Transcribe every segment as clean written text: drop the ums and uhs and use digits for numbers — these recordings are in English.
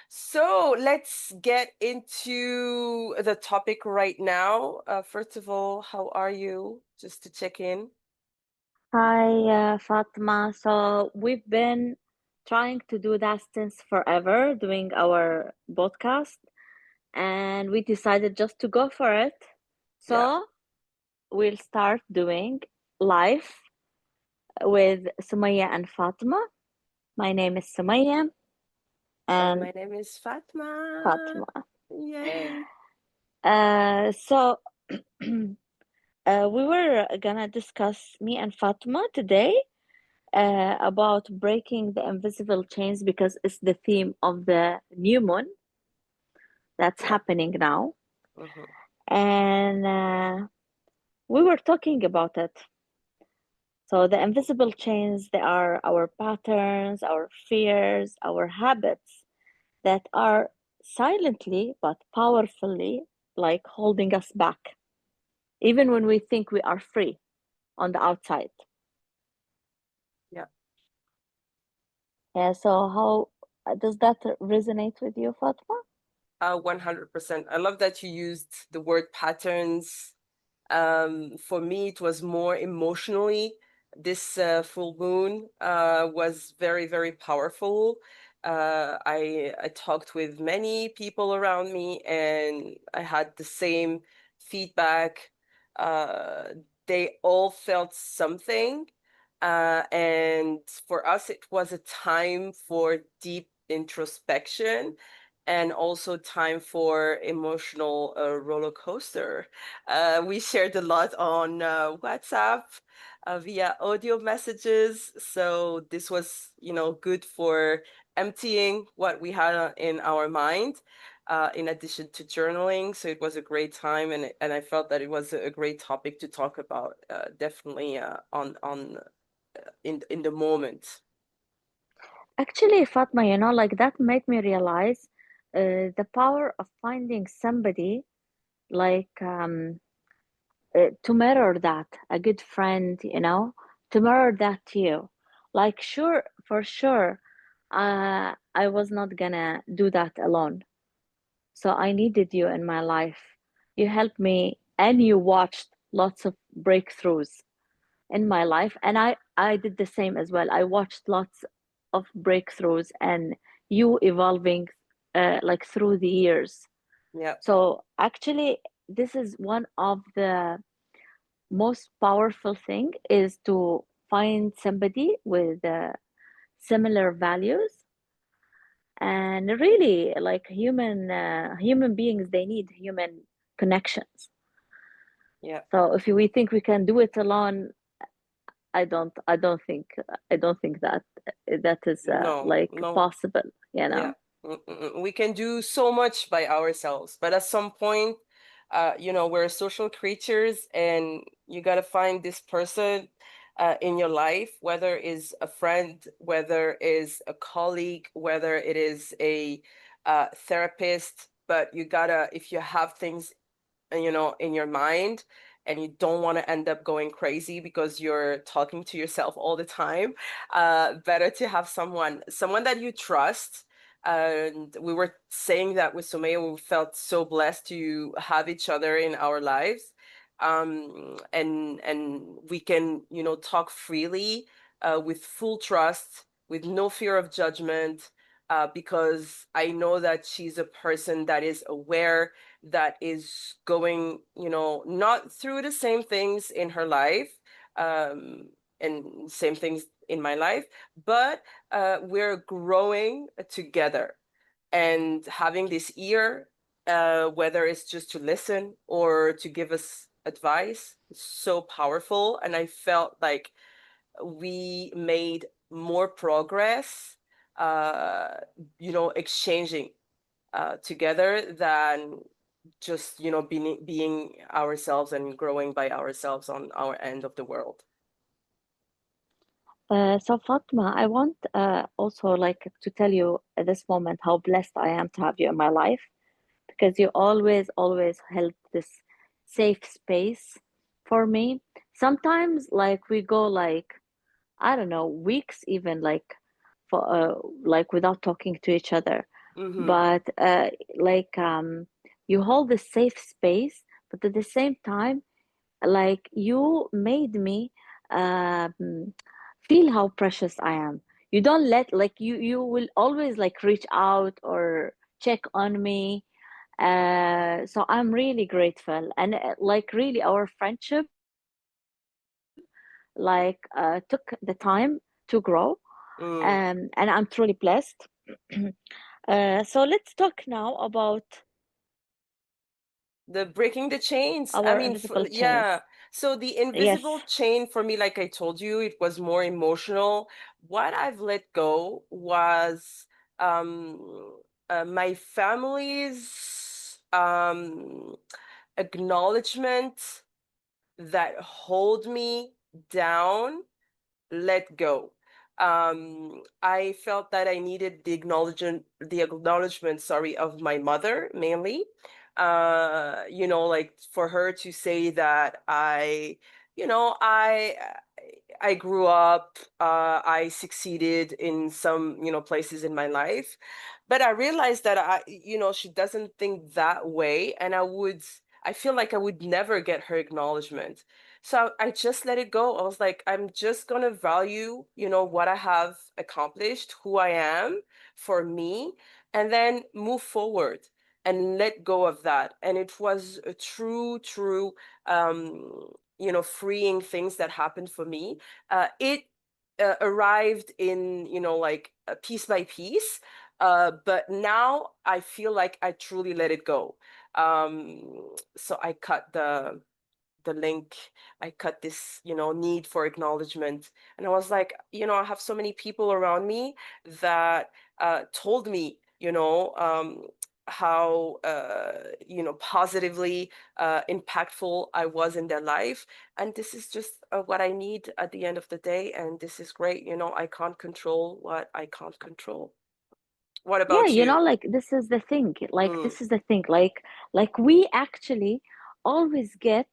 So let's get into the topic right now. First of all, how are you? Just to check in. Hi, Fatima. So we've been trying to do that since forever, doing our podcast, and we decided just to go for it. Yeah. So we'll start doing live with Sumaya and Fatima. My name is Sumaya And and my name is Fatma. Fatima. Yay. So we were gonna discuss me and Fatima today about breaking the invisible chains because it's the theme of the new moon that's Yeah. happening now. Hmm. And we were talking about it. So, the invisible chains, they are our patterns, our fears, our habits that are silently but powerfully like holding us back, even when we think we are free on the outside. Yeah. Yeah, so how does that resonate with you, Fatma? 100%. I love that you used the word patterns. For me, it was more emotionally. This full moon was very, very powerful. I talked with many people around me, and I had the same feedback. Uh, they all felt something, and for us, it was a time for deep introspection and also time for emotional roller coaster. We shared a lot on WhatsApp via audio messages. So this was, good for emptying what we had in our mind, in addition to journaling. So it was a great time, and I felt that it was a great topic to talk about. Definitely on in the moment. Actually, Fatma, like that made me realize the power of finding somebody like to mirror that, a good friend, to mirror that to you. Like, sure, for sure, I was not gonna do that alone. So I needed you in my life. You helped me, and you watched lots of breakthroughs in my life, and I did the same as well. I watched lots of breakthroughs and you evolving like through the years. Yeah. So actually, this is one of the most powerful thing is to find somebody with similar values, and really like human beings, they need human connections. Yeah. So if we think we can do it alone, I don't think that that is No, like no. possible, you Yeah. know. We can do so much by ourselves, but at some point, we're social creatures, and you got to find this person in your life, whether is a friend, whether is a colleague, whether it is a therapist, but you gotta, if you have things, in your mind, and you don't want to end up going crazy because you're talking to yourself all the time, better to have someone that you trust. And we were saying that with Sumaya, we felt so blessed to have each other in our lives. And we can, talk freely, with full trust, with no fear of judgment, because I know that she's a person that is aware, that is going, not through the same things in her life, um, and same things in my life, but we're growing together, and having this ear, whether it's just to listen or to give us advice, is so powerful. And I felt like we made more progress, uh, exchanging together than just being ourselves and growing by ourselves on our end of the world. So Fatma, I want also like to tell you at this moment how blessed I am to have you in my life, because you always held this safe space for me. Sometimes like we go like, I don't know, weeks even like for like without talking to each other. Mm-hmm. but like you hold a safe space, but at the same time, like you made me um, feel how precious I am. You don't let like you will always like reach out or check on me. So I'm really grateful, and like really our friendship like took the time to grow, Mm. and I'm truly blessed. So let's talk now about The breaking the chains. I our mean, invisible yeah. chains. So the invisible Yes. chain for me, like I told you, it was more emotional. What I've let go was my family's acknowledgement that hold me down, let go. I felt that I needed the acknowledgement, sorry, of my mother mainly. Like for her to say that I grew up, I succeeded in some, places in my life, but I realized that she doesn't think that way, and I feel like I would never get her acknowledgement. So I just let it go. I was like, I'm just gonna value, what I have accomplished, who I am for me, and then move forward and let go of that. And it was a true, freeing things that happened for me. It arrived in, like piece by piece. But now I feel like I truly let it go. So I cut the link. I cut this, need for acknowledgement. And I was like, I have so many people around me that told me, how positively impactful I was in their life. And this is just what I need at the end of the day. And this is great. I can't control what I can't control. What Yeah, about you? like this is the thing. Like Mm, this is the thing. Like we actually always get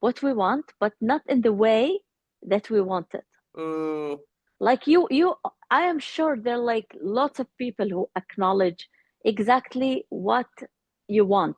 what we want, but not in the way that we want it. mm, Like I am sure there are like lots of people who acknowledge exactly what you want,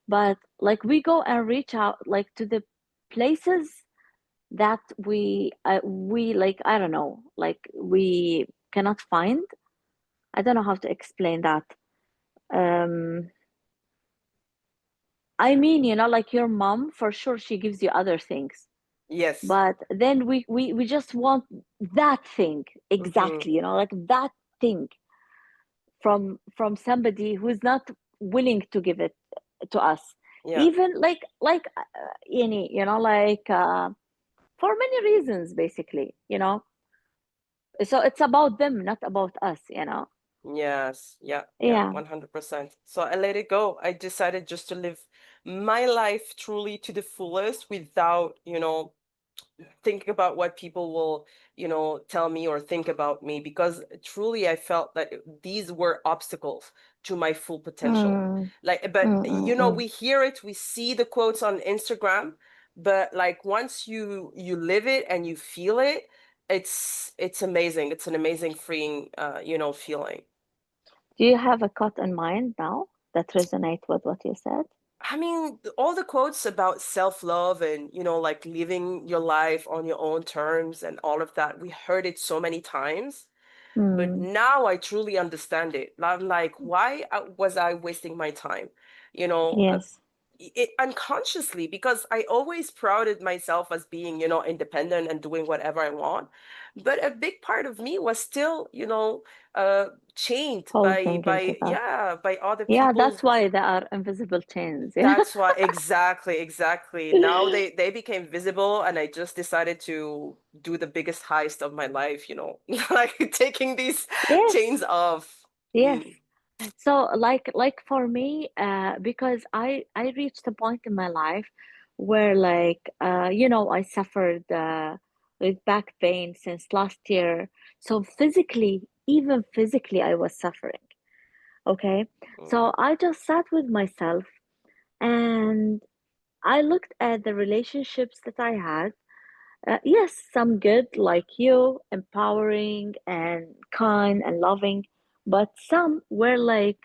but like we go and reach out like to the places that we like, I don't know, like we cannot find. I don't know how to explain that. um I mean, like your mom, for sure, she gives you other things, yes. but then we just want that thing Mm-hmm. exactly, like that thing from somebody who's not willing to give it to us, Yeah. even like any, like for many reasons, basically, so it's about them, not about us. Yes, yeah, yeah, Yeah. 100%. So I let it go. I decided just to live my life truly to the fullest without, thinking about what people will, tell me or think about me, because truly I felt that these were obstacles to my full potential. Mm, Like, but mm, mm, mm. we hear it, we see the quotes on Instagram, but like once you live it and you feel it, it's amazing. It's an amazing freeing feeling. Do you have a quote in mind now that resonate with what you said? I mean, all the quotes about self-love and, like living your life on your own terms and all of that, we heard it so many times. But Mm, now I truly understand it. I'm like, why was I wasting my time? You know, uh, yes. unconsciously, because I always prided myself as being, independent and doing whatever I want. But a big part of me was still, chained by Holding into that. by other Yeah, people's. that's why there are invisible chains. Yeah. That's why, exactly. Now they became visible, and I just decided to do the biggest heist of my life, like taking these Yes. chains off. Yes. Mm. So like for me, because I reached a point in my life where like I suffered with back pain since last year. So physically, even physically, I was suffering. Okay. Mm. So I just sat with myself and I looked at the relationships that I had. Yes, some good, like you, empowering and kind and loving, but some were like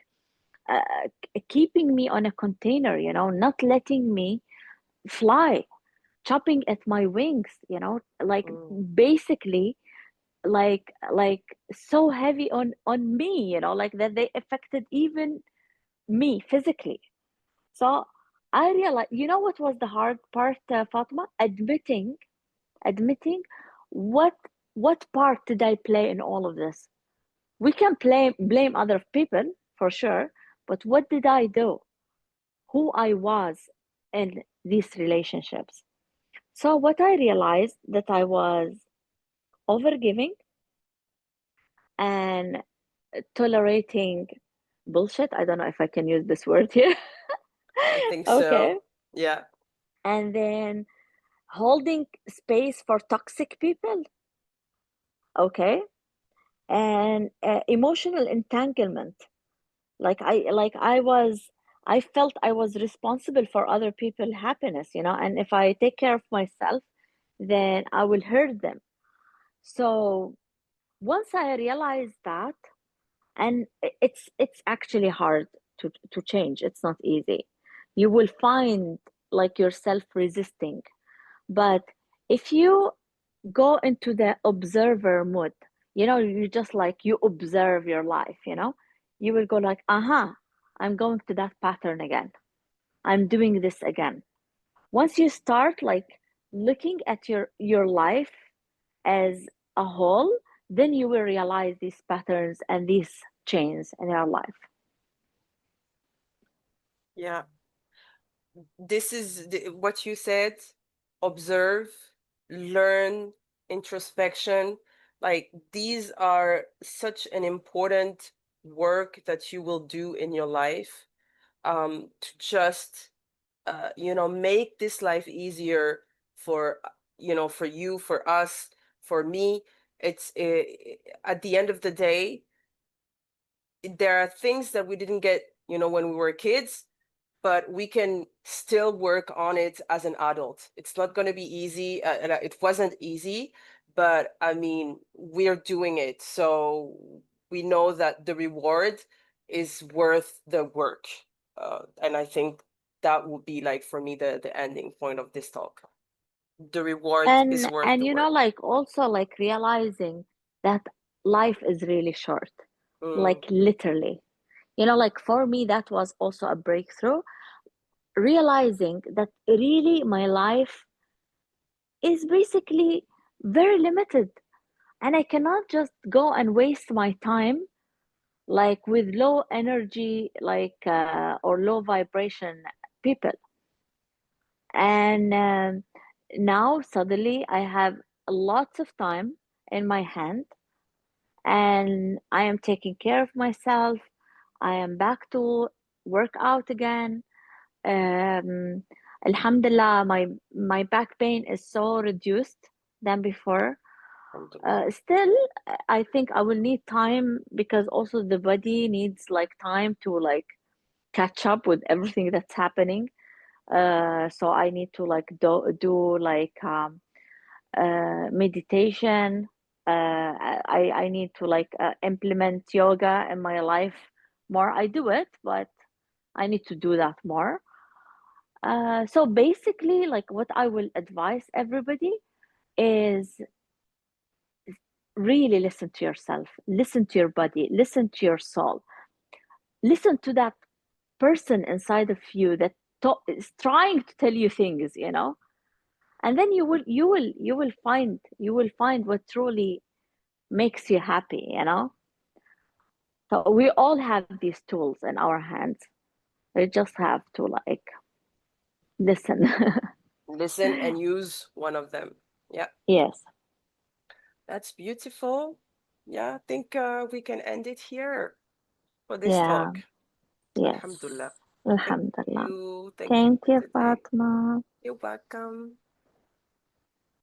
keeping me on a container, not letting me fly, chopping at my wings, like Mm. basically like so heavy on me, like that they affected even me physically. So I realized, what was the hard part, Fatma? Admitting what what part did I play in all of this? We can blame other people for sure, but what did I do? Who I was in these relationships. So what I realized that I was overgiving and tolerating bullshit. I don't know if I can use this word here. I think Okay. so. Yeah. And then holding space for toxic people. Okay. And emotional entanglement. I felt I was responsible for other people's happiness, and if I take care of myself, then I will hurt them. So once I realized that, and it's actually hard to change. It's not easy. You will find like yourself resisting, but if you go into the observer mode, you just like you observe your life, you will go like, uh-huh, I'm going to that pattern again, I'm doing this again. Once you start like looking at your life as a whole, then you will realize these patterns and these chains in your life. Yeah. This is what you said. Observe, learn, introspection. Like these are such an important work that you will do in your life, to just make this life easier for for you, for us, for me. It's at the end of the day, there are things that we didn't get, when we were kids, but we can still work on it as an adult. It's not going to be easy. And it wasn't easy, but I mean, we're doing it. So we know that the reward is worth the work. And I think that would be like for me the ending point of this talk. The reward is worth And the work. like also like realizing that life is really short, Mm, like literally. Like for me that was also a breakthrough, realizing that really my life is basically very limited, and I cannot just go and waste my time like with low energy, like or low vibration people. And now suddenly I have lots of time in my hand, and I am taking care of myself. I am back to work out again. um, Alhamdulillah, my back pain is so reduced than before. alhamdulillah. Still, I think I will need time, because also the body needs like time to like catch up with everything that's happening. So I need to like do like meditation. I need to like implement yoga in my life more. I do it, but I need to do that more. So basically, like what I will advise everybody is really listen to yourself, listen to your body, listen to your soul, listen to that person inside of you that is trying to tell you things, and then you will find what truly makes you happy, so we all have these tools in our hands. We just have to like listen. Listen and use one of them. Yeah, Yes. that's beautiful. Yeah, I think we can end it here for this Yeah. talk. Yes. Alhamdulillah. Thank Alhamdulillah. you. Thank you Thank for you, today. Fatma. You're welcome.